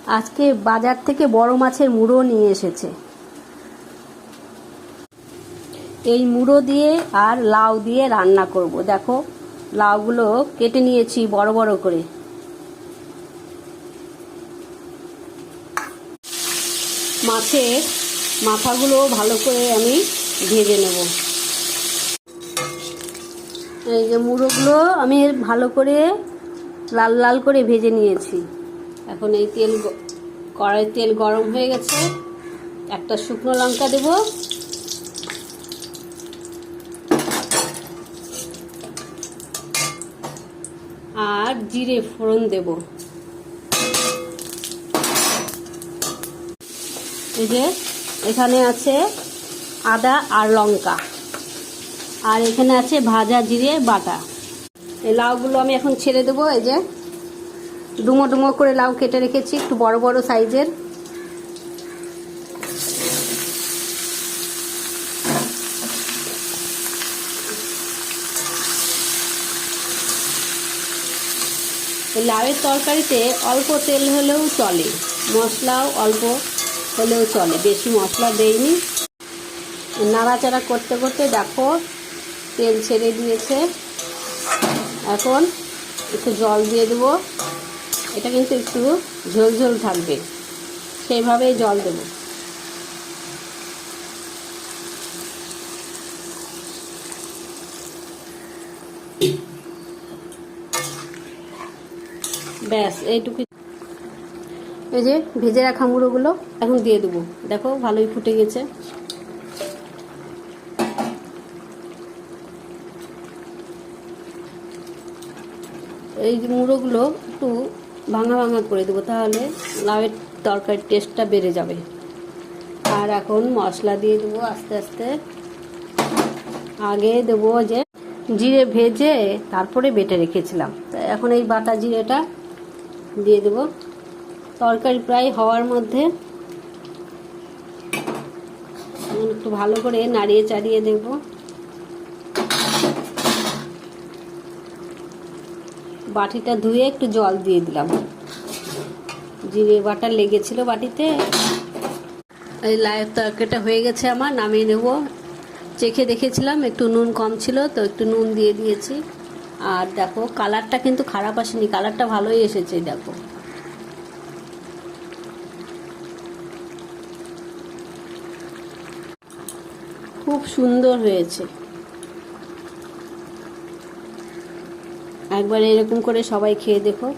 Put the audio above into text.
আজকে বাজার থেকে বড় মাছের মুড়ো নিয়ে এসেছে। এই মুড়ো দিয়ে আর লাউ দিয়ে রান্না করব। দেখো লাউগুলো কেটে নিয়েছি বড় বড় করে। মাছের মাথাগুলো ভালো করে আমি ভেজে নেব। এই যে মুড়োগুলো আমি ভালো করে লাল লাল করে ভেজে নিয়েছি। এখন এই কড়াই তেল গরম হয়ে গেছে, একটা শুকনো লঙ্কা দেব, আর জিরে ফোড়ন দেব। এই যে এখানে আছে আদা আর লঙ্কা, আর এখানে আছে ভাজা জিরে বাটা। এই লাউগুলো আমি এখন ছেড়ে দেবো। এই যে ডুমো ডুমো করে লাউ কেটে রেখেছি, একটু বড় বড় সাইজের। এই লাউয়ের তরকারিতে অল্প তেল হলেও চলে, মশলাও অল্প হলেও চলে, বেশি মশলা দেইনি। নাড়াচাড়া করতে করতে দেখো তেল ছেড়ে দিয়েছে। এখন একটু জল দিয়ে দেবো। এটা কিন্তু একটু ঝোল ঝোল থাকবে, সেইভাবেই জল দেব। ব্যাস এইটুকু। এই যে ভেজে রাখা মুড়োগুলো এখন দিয়ে দেবো। দেখো ভালোই ফুটে গেছে। এই মুড়োগুলো একটু ভাঙা ভাঙা করে দেবো, তাহলে লাউয়ের তরকারির টেস্টটা বেড়ে যাবে। আর এখন মশলা দিয়ে দেবো আস্তে আস্তে। আগে দেবো যে জিরে ভেজে তারপরে বেটে রেখেছিলাম, তাই এখন এই বাটা জিরেটা দিয়ে দেবো। তরকারি প্রায় হওয়ার মধ্যে একটু ভালো করে নাড়িয়ে চাড়িয়ে দেবো। বাটিটা ধুয়ে একটু জল দিয়ে দিলাম, জিরে বাটা লেগেছিল বাটিতে। এই লাউয়ের তরকারিটা হয়ে গেছে আমার, নামিয়ে নেব। চেখে দেখেছিলাম একটু নুন কম ছিল, তো একটু নুন দিয়ে দিয়েছি। আর দেখো কালারটা কিন্তু খারাপ আসেনি, কালারটা ভালোই এসেছে। দেখো খুব সুন্দর হয়েছে। একবার এরকম করে সবাই খেয়ে দেখো।